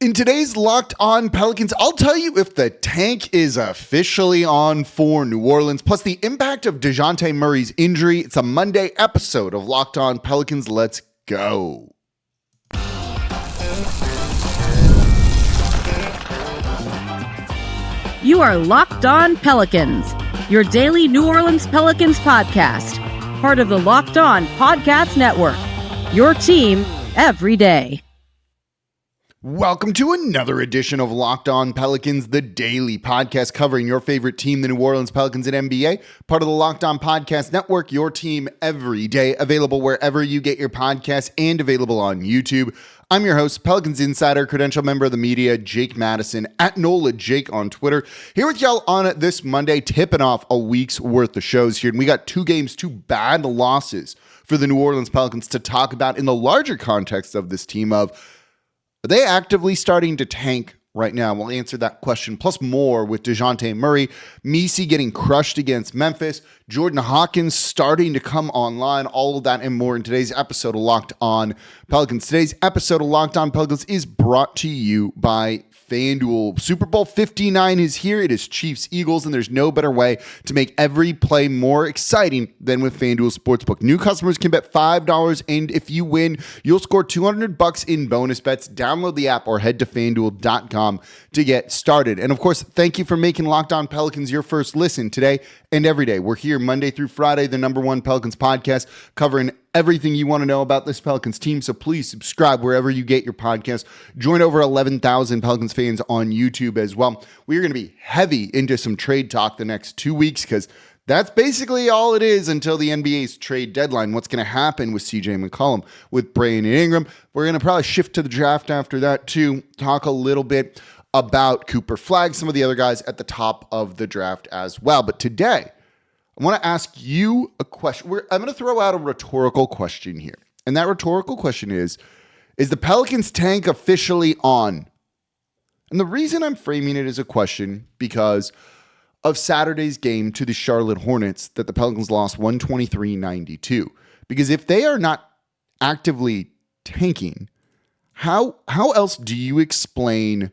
In today's Locked On Pelicans, I'll tell you if the tank is officially on for New Orleans, plus the impact of Dejounte Murray's injury. It's a Monday episode of Locked On Pelicans. Let's go. You are Locked On Pelicans, your daily New Orleans Pelicans podcast, part of the Locked On Podcast Network, your team every day. Welcome to another edition of Locked On Pelicans, the daily podcast covering your favorite team, the New Orleans Pelicans and NBA, part of the Locked On Podcast Network, your team every day, available wherever you get your podcasts and available on YouTube. I'm your host, Pelicans Insider, credential member of the media, Jake Madison, at NOLA Jake on Twitter. Here with y'all on this Monday, tipping off a week's worth of shows here. And we got two bad losses for the New Orleans Pelicans to talk about in the larger context of this team of, are they actively starting to tank right now? We'll answer that question, plus more with Dejounte Murray, Messi getting crushed against Memphis, Jordan Hawkins starting to come online, all of that and more in today's episode of Locked On Pelicans. Today's episode of Locked On Pelicans is brought to you by FanDuel. Super Bowl 59 is here. It is Chiefs-Eagles, and there's no better way to make every play more exciting than with FanDuel Sportsbook. New customers can bet $5, and if you win, you'll score $200 in bonus bets. Download the app or head to FanDuel.com to get started. And of course, thank you for making Locked On Pelicans your first listen today and every day. We're here Monday through Friday, the number one Pelicans podcast, covering everything you want to know about this Pelicans team. So please subscribe wherever you get your podcast. Join over 11,000 Pelicans fans on YouTube as well. We're going to be heavy into some trade talk the next 2 weeks because that's basically all it is until the NBA's trade deadline. What's going to happen with CJ McCollum, with Brandon Ingram. We're going to probably shift to the draft after that too. Talk a little bit about Cooper Flagg, some of the other guys at the top of the draft as well. But today, I want to ask you a question. I'm going to throw out a rhetorical question here. And that rhetorical question is the Pelicans tank officially on? And the reason I'm framing it as a question, because of Saturday's game to the Charlotte Hornets that the Pelicans lost 123-92. Because if they are not actively tanking, how else do you explain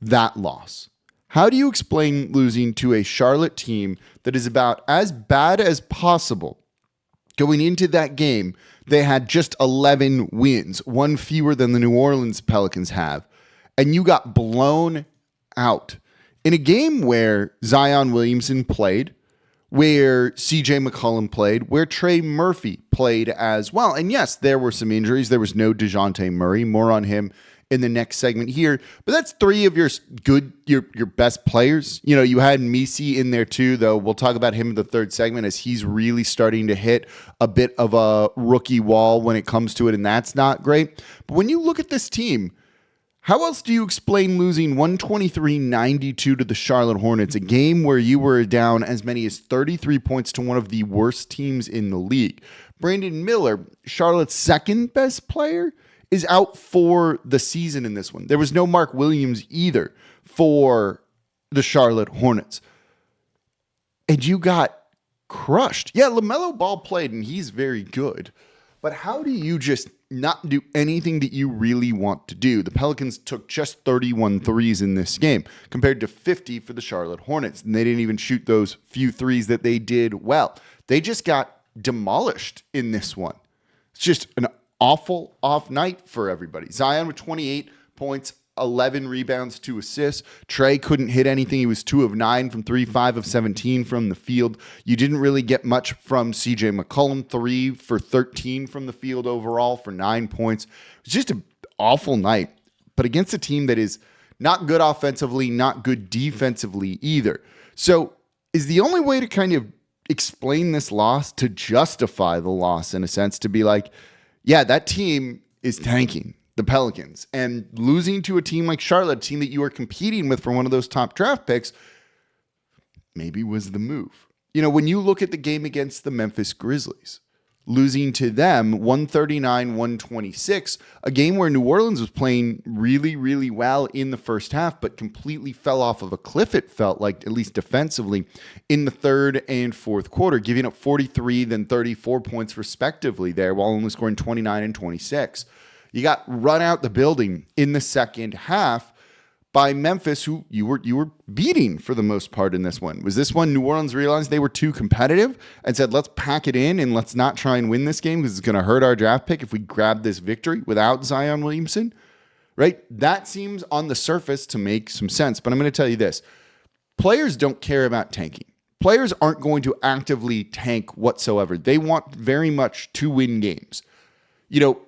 that loss? How do you explain losing to a Charlotte team that is about as bad as possible? Going into that game, they had just 11 wins, one fewer than the New Orleans Pelicans have, and you got blown out in a game where Zion Williamson played, where CJ McCollum played, where Trey Murphy played as well. And yes, there were some injuries. There was no Dejounte Murray. More on him in the next segment here. But that's three of your best players. You know, you had Messi in there too, though. We'll talk about him in the third segment as he's really starting to hit a bit of a rookie wall when it comes to it, and that's not great. But when you look at this team, how else do you explain losing 123-92 to the Charlotte Hornets, a game where you were down as many as 33 points to one of the worst teams in the league? Brandon Miller, Charlotte's second best player, is out for the season in this one. There was no Mark Williams either for the Charlotte Hornets. And you got crushed. Yeah, LaMelo Ball played, and he's very good. But how do you just not do anything that you really want to do? The Pelicans took just 31 threes in this game compared to 50 for the Charlotte Hornets. And they didn't even shoot those few threes that they did well. They just got demolished in this one. It's just an awful off night for everybody. Zion with 28 points, 11 rebounds, 2 assists. Trey couldn't hit anything. He was 2 of 9 from 3, 5 of 17 from the field. You didn't really get much from CJ McCollum, 3 for 13 from the field overall for 9 points. It was just an awful night, but against a team that is not good offensively, not good defensively either. So is the only way to kind of explain this loss to justify the loss in a sense, to be like, yeah, that team is tanking, the Pelicans, and losing to a team like Charlotte, a team that you are competing with for one of those top draft picks, maybe was the move. You know, when you look at the game against the Memphis Grizzlies, losing to them 139-126, a game where New Orleans was playing really, really well in the first half, but completely fell off of a cliff, it felt like, at least defensively, in the third and fourth quarter, giving up 43, then 34 points respectively there, while only scoring 29 and 26. You got run out the building in the second half by Memphis, who you were beating for the most part in this one. Was this one New Orleans realized they were too competitive and said, let's pack it in and let's not try and win this game because it's going to hurt our draft pick if we grab this victory without Zion Williamson, right? That seems on the surface to make some sense, but I'm going to tell you this. Players don't care about tanking. Players aren't going to actively tank whatsoever. They want very much to win games.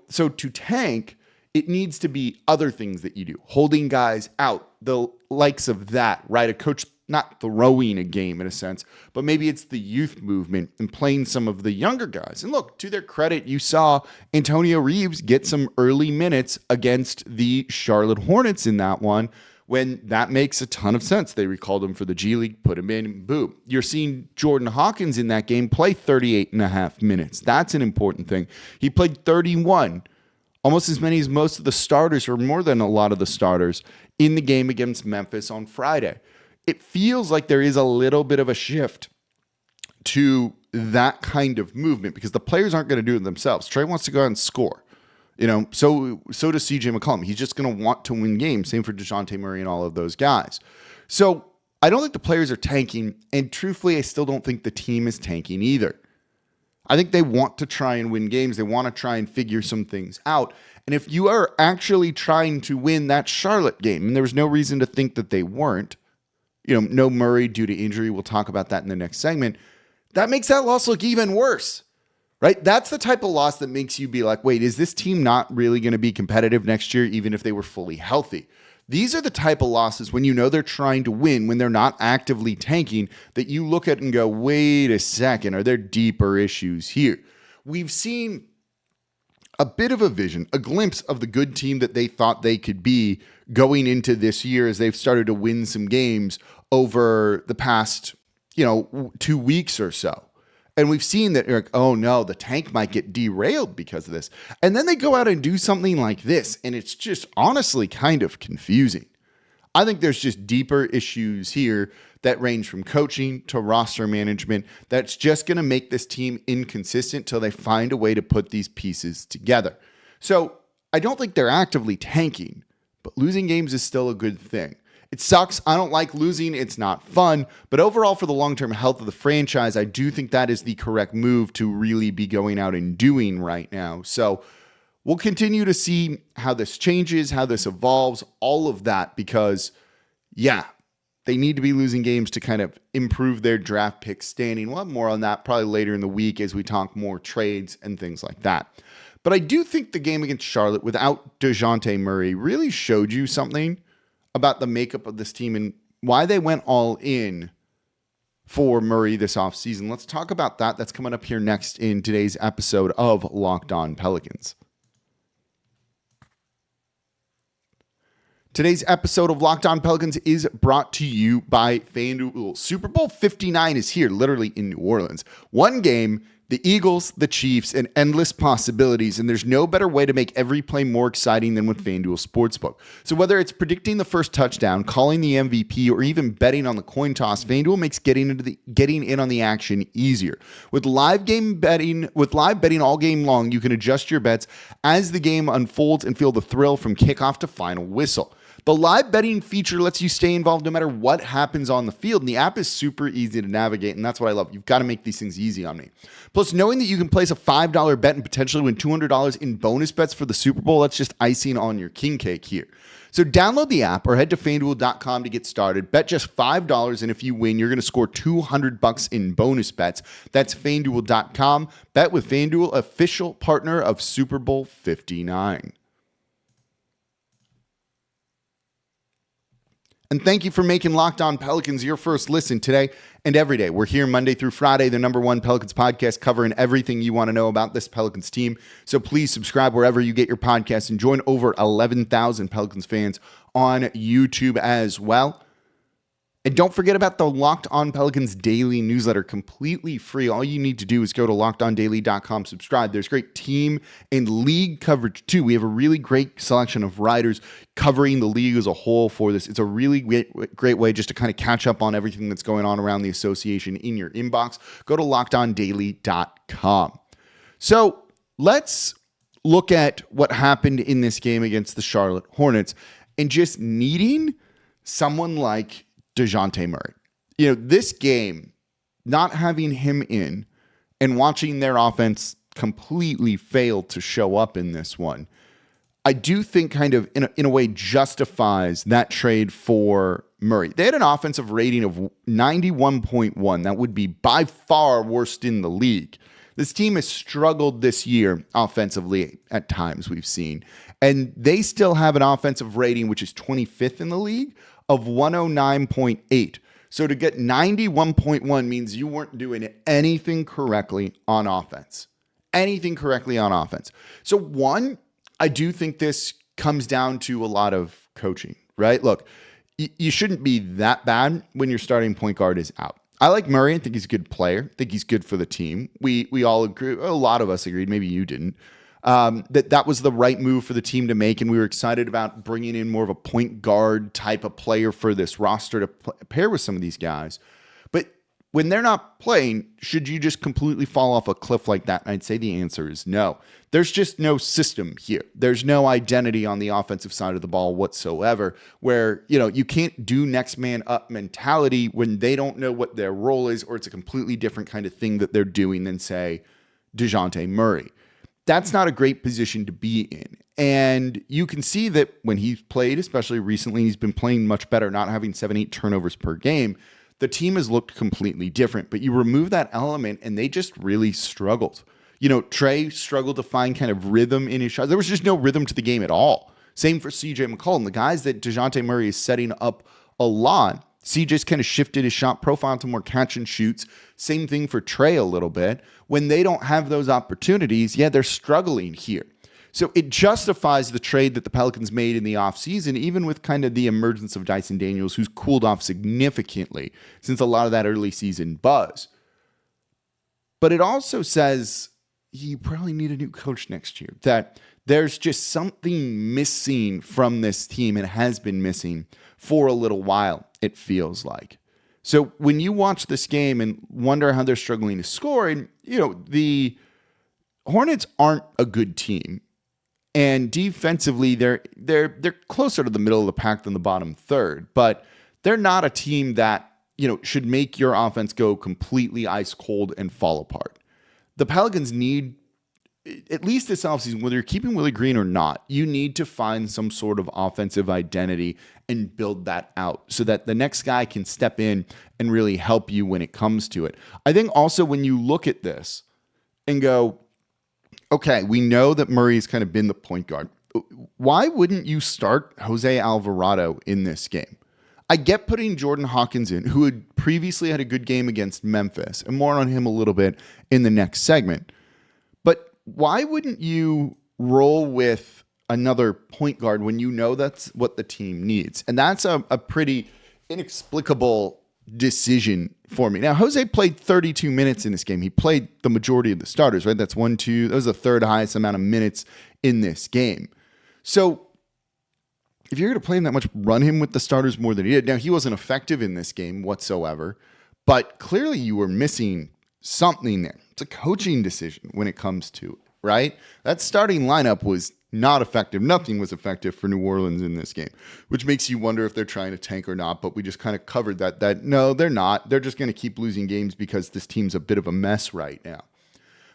So to tank, it needs to be other things that you do. Holding guys out, the likes of that, right? A coach not throwing a game in a sense, but maybe it's the youth movement and playing some of the younger guys. And look, to their credit, you saw Antonio Reeves get some early minutes against the Charlotte Hornets in that one, when that makes a ton of sense. They recalled him for the G League, put him in, boom. You're seeing Jordan Hawkins in that game play 38 and a half minutes. That's an important thing. He played 31, almost as many as most of the starters, or more than a lot of the starters, in the game against Memphis on Friday. It feels like there is a little bit of a shift to that kind of movement because the players aren't going to do it themselves. Trey wants to go out and score. So does CJ McCollum. He's just going to want to win games. Same for Dejounte Murray and all of those guys. So I don't think the players are tanking. And truthfully, I still don't think the team is tanking either. I think they want to try and win games. They want to try and figure some things out. And if you are actually trying to win that Charlotte game, and there was no reason to think that they weren't, no Murray due to injury. We'll talk about that in the next segment. That makes that loss look even worse. Right? That's the type of loss that makes you be like, wait, is this team not really going to be competitive next year, even if they were fully healthy? These are the type of losses when they're trying to win, when they're not actively tanking, that you look at and go, wait a second, are there deeper issues here? We've seen a bit of a vision, a glimpse of the good team that they thought they could be going into this year as they've started to win some games over the past, 2 weeks or so. And we've seen that, like, oh no, the tank might get derailed because of this. And then they go out and do something like this, and it's just honestly kind of confusing. I think there's just deeper issues here that range from coaching to roster management that's just going to make this team inconsistent till they find a way to put these pieces together. So I don't think they're actively tanking, but losing games is still a good thing. It sucks. I don't like losing. It's not fun. But overall, for the long-term health of the franchise, I do think that is the correct move to really be going out and doing right now. So we'll continue to see how this changes, how this evolves, all of that, because, they need to be losing games to kind of improve their draft pick standing. We'll have more on that probably later in the week as we talk more trades and things like that. But I do think the game against Charlotte without Dejounte Murray really showed you something about the makeup of this team and why they went all in for Murray this offseason. Let's talk about that. That's coming up here next in today's episode of Locked On Pelicans. Today's episode of Locked On Pelicans is brought to you by FanDuel. Super Bowl 59 is here, literally in New Orleans. One game, the Eagles, the Chiefs, and endless possibilities, and there's no better way to make every play more exciting than with FanDuel Sportsbook. So whether it's predicting the first touchdown, calling the MVP, or even betting on the coin toss, FanDuel makes getting in on the action easier. With live betting all game long, you can adjust your bets as the game unfolds and feel the thrill from kickoff to final whistle. The live betting feature lets you stay involved no matter what happens on the field, and the app is super easy to navigate, and that's what I love. You've got to make these things easy on me. Plus, knowing that you can place a $5 bet and potentially win $200 in bonus bets for the Super Bowl, that's just icing on your king cake here. So download the app or head to FanDuel.com to get started. Bet just $5, and if you win, you're going to score $200 in bonus bets. That's FanDuel.com. Bet with FanDuel, official partner of Super Bowl 59. And thank you for making Locked On Pelicans your first listen today and every day. We're here Monday through Friday, the #1 Pelicans podcast, covering everything you want to know about this Pelicans team. So please subscribe wherever you get your podcasts and join over 11,000 Pelicans fans on YouTube as well. And don't forget about the Locked On Pelicans daily newsletter, completely free. All you need to do is go to lockedondaily.com, subscribe. There's great team and league coverage too. We have a really great selection of writers covering the league as a whole for this. It's a really great way just to kind of catch up on everything that's going on around the association in your inbox. Go to lockedondaily.com. So let's look at what happened in this game against the Charlotte Hornets and just needing someone like Dejounte Murray. This game, not having him in and watching their offense completely fail to show up in this one, I do think kind of in a way justifies that trade for Murray. They had an offensive rating of 91.1. That would be by far worst in the league. This team has struggled this year offensively at times, we've seen. And they still have an offensive rating, which is 25th in the league, of 109.8. So to get 91.1 means you weren't doing anything correctly on offense. So one, I do think this comes down to a lot of coaching, right? Look, you shouldn't be that bad when your starting point guard is out. I like Murray. I think he's a good player. I think he's good for the team. We all agree. A lot of us agreed. Maybe you didn't. That was the right move for the team to make, and we were excited about bringing in more of a point guard type of player for this roster to pair with some of these guys. But when they're not playing, should you just completely fall off a cliff like that? And I'd say the answer is no. There's just no system here. There's no identity on the offensive side of the ball whatsoever, where, you can't do next man up mentality when they don't know what their role is, or it's a completely different kind of thing that they're doing than, say, Dejounte Murray. That's not a great position to be in. And you can see that when he's played, especially recently, he's been playing much better, not having 7-8 turnovers per game. The team has looked completely different, but you remove that element and they just really struggled. Trey struggled to find kind of rhythm in his shot. There was just no rhythm to the game at all. Same for CJ McCollum. The guys that Dejounte Murray is setting up a lot, CJ's kind of shifted his shot profile to more catch and shoots. Same thing for Trey a little bit. When they don't have those opportunities, they're struggling here. So it justifies the trade that the Pelicans made in the offseason, even with kind of the emergence of Dyson Daniels, who's cooled off significantly since a lot of that early season buzz. But it also says you probably need a new coach next year, that there's just something missing from this team and has been missing for a little while, it feels like. So when you watch this game and wonder how they're struggling to score, and the Hornets aren't a good team, and defensively they're closer to the middle of the pack than the bottom third, but they're not a team that should make your offense go completely ice cold and fall apart. The Pelicans need, at least this offseason, whether you're keeping Willie Green or not, you need to find some sort of offensive identity and build that out so that the next guy can step in and really help you when it comes to it. I think also when you look at this and go, okay, we know that Murray's kind of been the point guard. Why wouldn't you start Jose Alvarado in this game? I get putting Jordan Hawkins in, who had previously had a good game against Memphis, and more on him a little bit in the next segment. But why wouldn't you roll with another point guard when you know that's what the team needs? And that's a pretty inexplicable decision for me. Now, Jose played 32 minutes in this game. He played the majority of the starters, right? That was the third highest amount of minutes in this game. So if you're going to play him that much, run him with the starters more than he did. Now, he wasn't effective in this game whatsoever, but clearly you were missing something there. It's a coaching decision when it comes to it, right? That starting lineup was not effective. Nothing was effective for New Orleans in this game, which makes you wonder if they're trying to tank or not, but we just kind of covered that no, they're not. They're just going to keep losing games because this team's a bit of a mess right now.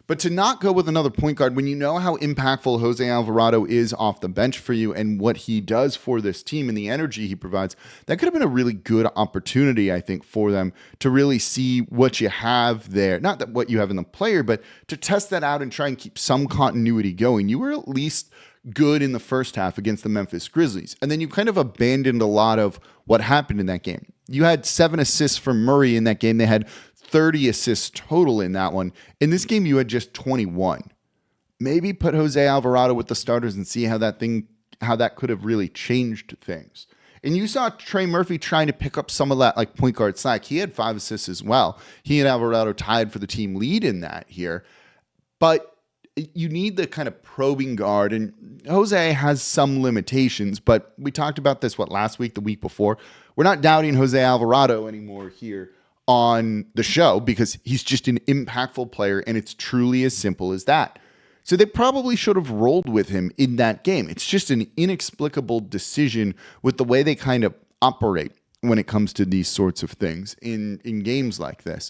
But to not go with another point guard when you know how impactful Jose Alvarado is off the bench for you and what he does for this team and the energy he provides, that could have been a really good opportunity, I think, for them to really see what you have there. Not that what you have in the player, but to test that out and try and keep some continuity going. You were at least good in the first half against the Memphis Grizzlies. And then you kind of abandoned a lot of what happened in that game. You had 7 assists from Murray in that game. They had 30 assists total in that one. In this game, you had just 21. Maybe put Jose Alvarado with the starters and see how that could have really changed things. And you saw Trey Murphy trying to pick up some of that like point guard slack. He had 5 assists as well. He and Alvarado tied for the team lead in that here. But you need the kind of probing guard, and Jose has some limitations, but we talked about this, last week, the week before. We're not doubting Jose Alvarado anymore here on the show because he's just an impactful player, and it's truly as simple as that. So they probably should have rolled with him in that game. It's just an inexplicable decision with the way they kind of operate when it comes to these sorts of things in games like this.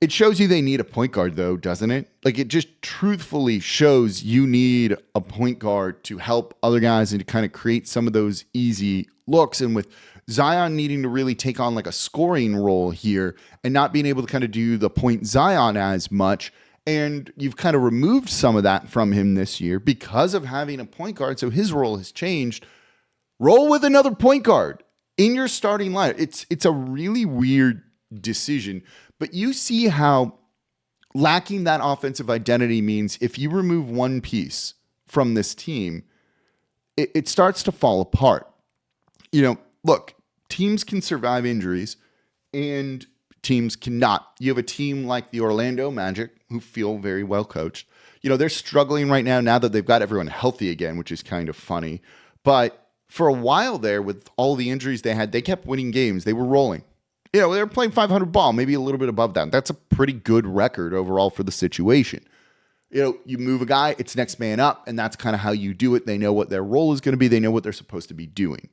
It shows you they need a point guard, though, doesn't it? Like, it just truthfully shows you need a point guard to help other guys and to kind of create some of those easy looks. And with Zion needing to really take on like a scoring role here and not being able to kind of do the point Zion as much, and you've kind of removed some of that from him this year because of having a point guard, so his role has changed. Roll with another point guard in your starting lineup. It's a really weird decision, but you see how lacking that offensive identity means if you remove one piece from this team, it starts to fall apart. Look, teams can survive injuries and teams cannot. You have a team like the Orlando Magic who feel very well coached. They're struggling right now that they've got everyone healthy again, which is kind of funny. But for a while there, with all the injuries they had, they kept winning games. They were rolling. They were playing 500 ball, maybe a little bit above that. That's a pretty good record overall for the situation. You move a guy, it's next man up, and that's kind of how you do it. They know what their role is going to be. They know what they're supposed to be doing.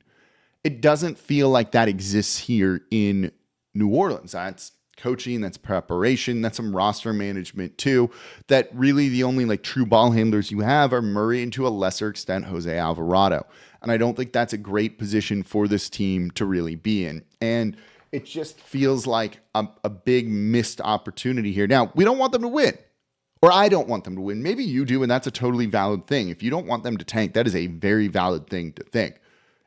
It doesn't feel like that exists here in New Orleans. That's coaching, that's preparation, that's some roster management too. That really the only like true ball handlers you have are Murray and to a lesser extent Jose Alvarado. And I don't think that's a great position for this team to really be in. And it just feels like a big missed opportunity here. Now, we don't want them to win. Or I don't want them to win. Maybe you do, and that's a totally valid thing. If you don't want them to tank, that is a very valid thing to think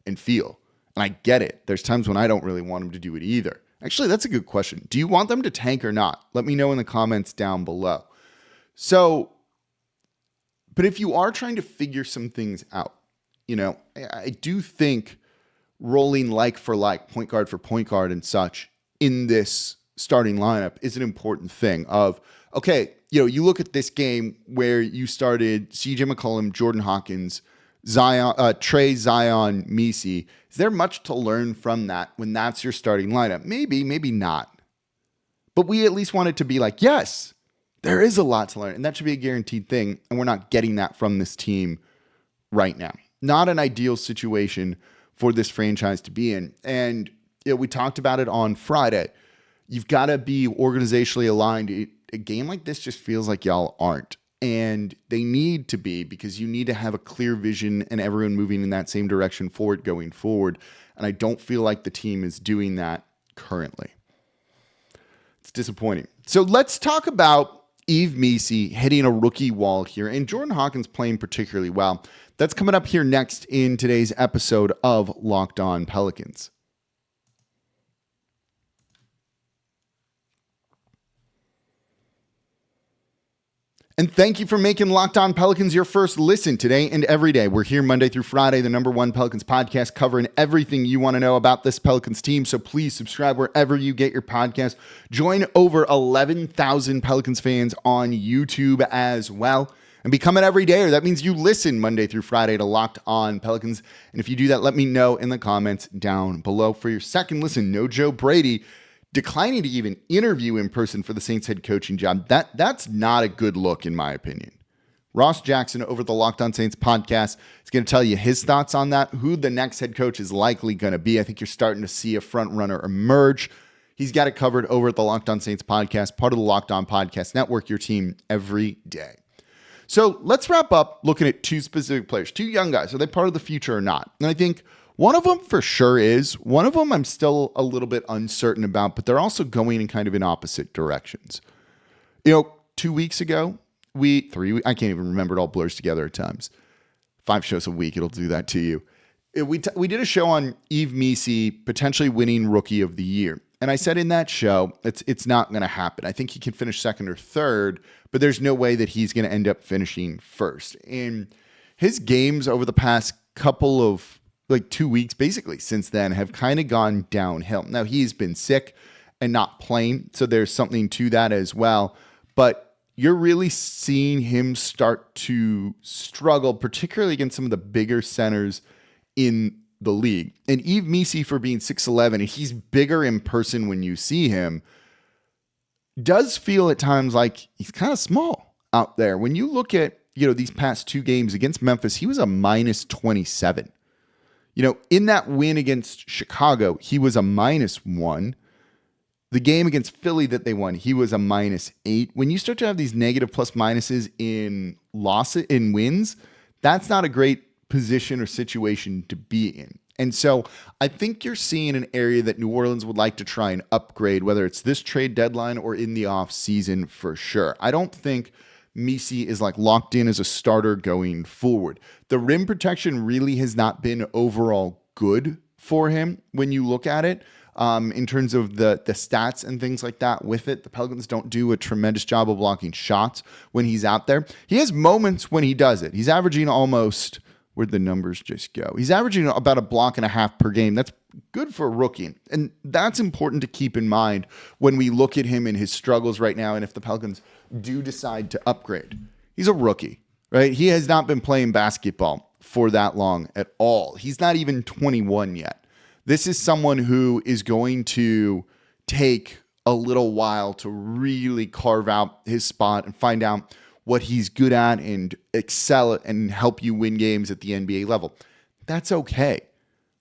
and feel. And I get it. There's times when I don't really want them to do it either. Actually, that's a good question. Do you want them to tank or not? Let me know in the comments down below. But if you are trying to figure some things out, I do think rolling like for like, point guard for point guard and such in this starting lineup is an important thing of, okay, you look at this game where you started CJ McCollum, Jordan Hawkins, Zion, Trey, Zion, Misi. Is there much to learn from that when that's your starting lineup? Maybe, maybe not. But we at least want it to be like, yes, there is a lot to learn. And that should be a guaranteed thing. And we're not getting that from this team right now. Not an ideal situation for this franchise to be in. And we talked about it on Friday. You've got to be organizationally aligned. A game like this just feels like y'all aren't. And they need to be, because you need to have a clear vision and everyone moving in that same direction forward going forward. And I don't feel like the team is doing that currently. It's disappointing. So let's talk about Yves Missi hitting a rookie wall here and Jordan Hawkins playing particularly well. That's coming up here next in today's episode of Locked On Pelicans. And thank you for making Locked On Pelicans your first listen today and every day. We're here Monday through Friday, the #1 Pelicans podcast, covering everything you want to know about this Pelicans team. So please subscribe wherever you get your podcast. Join over 11,000 Pelicans fans on YouTube as well. And become an everydayer. That means you listen Monday through Friday to Locked On Pelicans. And if you do that, let me know in the comments down below. For your second listen, no Joe Brady declining to even interview in person for the Saints head coaching job. That's not a good look, in my opinion. Ross Jackson over the Locked On Saints podcast is going to tell you his thoughts on that, who the next head coach is likely going to be. I think you're starting to see a front runner emerge. He's got it covered over at the Locked On Saints podcast, part of the Locked On Podcast Network, your team every day. So let's wrap up looking at two specific players, two young guys. Are they part of the future or not? And I think one of them for sure is. One of them I'm still a little bit uncertain about, but they're also going in kind of in opposite directions. 2 weeks ago, I can't even remember, it all blurs together at times. 5 shows a week, it'll do that to you. We did a show on Yves Missi potentially winning Rookie of the Year. And I said in that show, it's not going to happen. I think he can finish second or third, but there's no way that he's going to end up finishing first. And his games over the past couple of 2 weeks, basically since then, have kind of gone downhill. Now, he's been sick and not playing, so there's something to that as well. But you're really seeing him start to struggle, particularly against some of the bigger centers in the league. And Yves Missi, for being 6'11", and he's bigger in person when you see him, does feel at times like he's kind of small. out there. When you look at, these past 2 games against Memphis, he was a minus 27. In that win against Chicago, he was a minus 1. The game against Philly that they won, he was a minus 8. When you start to have these negative plus minuses in wins, that's not a great position or situation to be in. And so I think you're seeing an area that New Orleans would like to try and upgrade, whether it's this trade deadline or in the off season for sure. I don't think Messi is like locked in as a starter going forward. The rim protection really has not been overall good for him when you look at it. In terms of the stats and things like that with it, the Pelicans don't do a tremendous job of blocking shots when he's out there. He has moments when he does it. He's averaging almost, where'd the numbers just go? He's averaging about a block and a half per game. That's good for a rookie. And that's important to keep in mind when we look at him and his struggles right now. And if the Pelicans do decide to upgrade, he's a rookie, right? He has not been playing basketball for that long at all. He's not even 21 yet. This is someone who is going to take a little while to really carve out his spot and find out what he's good at and excel at and help you win games at the NBA level. That's okay.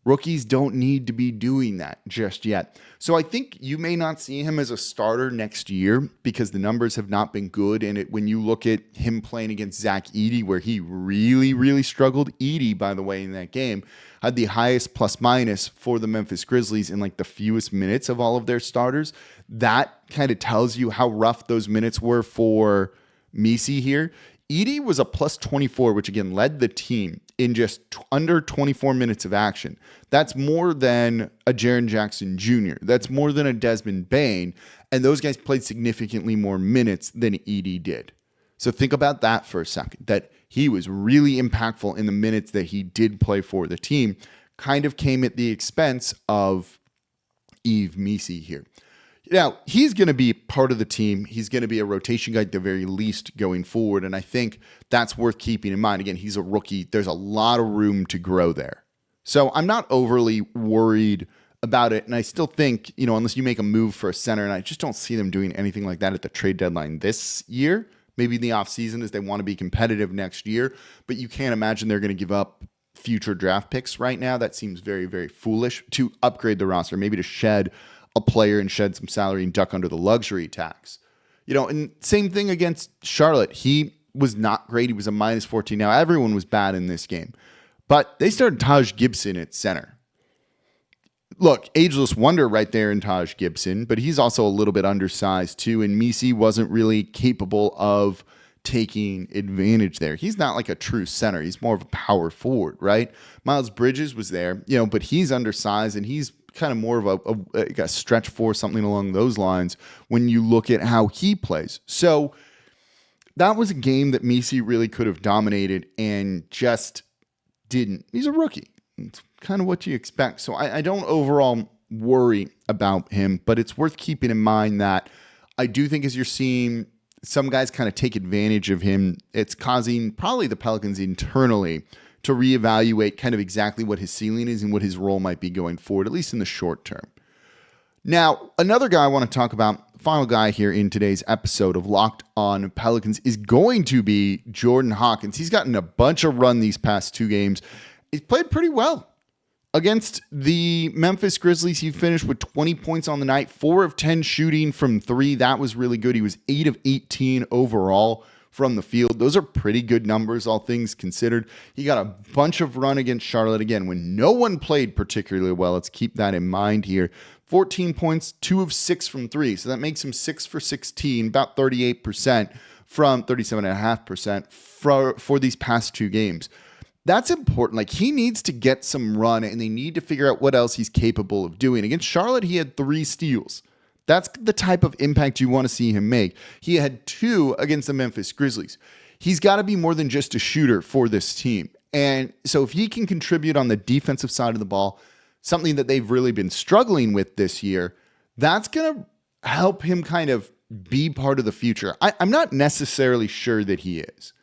Rookies don't need to be doing that just yet. So I think you may not see him as a starter next year because the numbers have not been good. And when you look at him playing against Zach Edey, where he really, really struggled, Edey, by the way, in that game, had the highest plus minus for the Memphis Grizzlies in like the fewest minutes of all of their starters. That kind of tells you how rough those minutes were for Messi here. Edey was a plus 24, which again led the team in just under 24 minutes of action. That's more than a Jaren Jackson Jr. That's more than a Desmond Bane. And those guys played significantly more minutes than Edey did. So think about that for a second, that he was really impactful in the minutes that he did play for the team. Kind of came at the expense of Yves Messi here. Now, he's going to be part of the team. He's going to be a rotation guy at the very least going forward, and I think that's worth keeping in mind. Again, he's a rookie. There's a lot of room to grow there. So I'm not overly worried about it, and I still think, unless you make a move for a center, and I just don't see them doing anything like that at the trade deadline this year, maybe in the offseason as they want to be competitive next year, but you can't imagine they're going to give up future draft picks right now. That seems very, very foolish to upgrade the roster, maybe to shed a player and shed some salary and duck under the luxury tax. And same thing against Charlotte. He was not great. He was a minus 14. Now, everyone was bad in this game, but they started Taj Gibson at center. Look, ageless wonder right there in Taj Gibson, but he's also a little bit undersized too, and Messi wasn't really capable of taking advantage there. He's not like a true center. He's more of a power forward, right? Miles Bridges was there, but he's undersized and he's kind of more of a stretch four, something along those lines when you look at how he plays. So that was a game that Messi really could have dominated and just didn't. He's a rookie. It's kind of what you expect. So I don't overall worry about him, but it's worth keeping in mind that I do think as you're seeing some guys kind of take advantage of him, it's causing probably the Pelicans internally to reevaluate kind of exactly what his ceiling is and what his role might be going forward, at least in the short term. Now, another guy I want to talk about, final guy here in today's episode of Locked On Pelicans, is going to be Jordan Hawkins. He's gotten a bunch of run these past 2 games. He's played pretty well. Against the Memphis Grizzlies, he finished with 20 points on the night, 4 of 10 shooting from 3. That was really good. He was 8 of 18 overall from the field. Those are pretty good numbers, all things considered. He got a bunch of run against Charlotte again when no one played particularly well. Let's keep that in mind here. 14 points, 2 of 6 from 3. So that makes him 6 for 16, about 38% from 37.5% for these past 2 games. That's important. Like, he needs to get some run, and they need to figure out what else he's capable of doing. Against Charlotte, he had 3 steals. That's the type of impact you want to see him make. He had 2 against the Memphis Grizzlies. He's got to be more than just a shooter for this team. And so if he can contribute on the defensive side of the ball, something that they've really been struggling with this year, that's going to help him kind of be part of the future. I'm not necessarily sure that he is.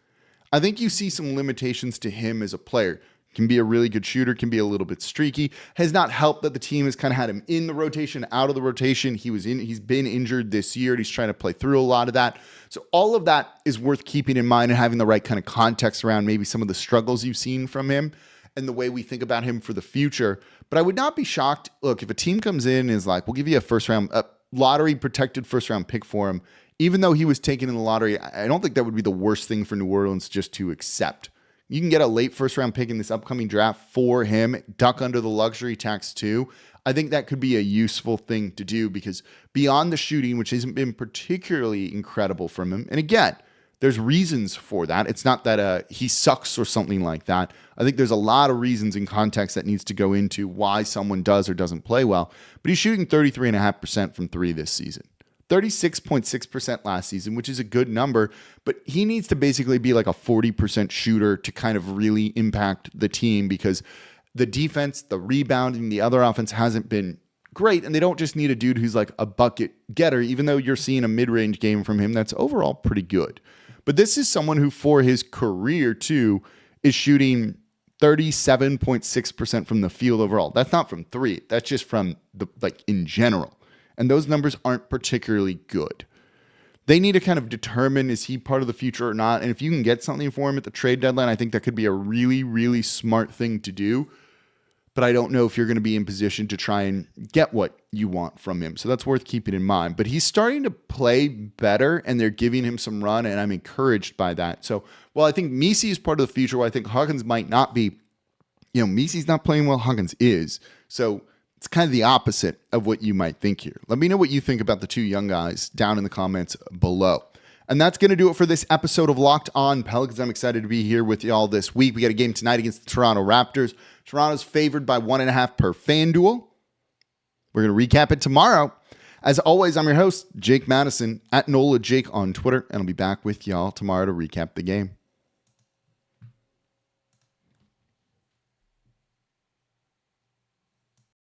I think you see some limitations to him as a player. Can be a really good shooter, can be a little bit streaky. Has not helped that the team has kind of had him in the rotation, out of the rotation. He's been injured this year, and he's trying to play through a lot of that. So all of that is worth keeping in mind and having the right kind of context around maybe some of the struggles you've seen from him and the way we think about him for the future. But I would not be shocked. Look, if a team comes in and is like, we'll give you a lottery protected first round pick for him, even though he was taken in the lottery, I don't think that would be the worst thing for New Orleans just to accept. You can get a late first round pick in this upcoming draft for him, duck under the luxury tax too. I think that could be a useful thing to do because beyond the shooting, which hasn't been particularly incredible from him, and again, there's reasons for that. It's not that he sucks or something like that. I think there's a lot of reasons in context that needs to go into why someone does or doesn't play well. But he's shooting 33.5% from three this season. 36.6% last season, which is a good number, but he needs to basically be like a 40% shooter to kind of really impact the team because the defense, the rebounding, the other offense hasn't been great, and they don't just need a dude who's like a bucket getter, even though you're seeing a mid-range game from him that's overall pretty good. But this is someone who, for his career too, is shooting 37.6% from the field overall. That's not from three. That's just from in general. And those numbers aren't particularly good. They need to kind of determine, is he part of the future or not? And if you can get something for him at the trade deadline, I think that could be a really, really smart thing to do. But I don't know if you're going to be in position to try and get what you want from him. So that's worth keeping in mind. But he's starting to play better, and they're giving him some run, and I'm encouraged by that. So while I think Messi is part of the future, while I think Hawkins might not be, Messi's not playing well, Hawkins is. So it's kind of the opposite of what you might think here. Let me know what you think about the two young guys down in the comments below. And that's going to do it for this episode of Locked On Pelicans. I'm excited to be here with y'all this week. We got a game tonight against the Toronto Raptors. Toronto's favored by 1.5 per FanDuel. We're going to recap it tomorrow. As always, I'm your host, Jake Madison, at NOLA Jake on Twitter, and I'll be back with y'all tomorrow to recap the game.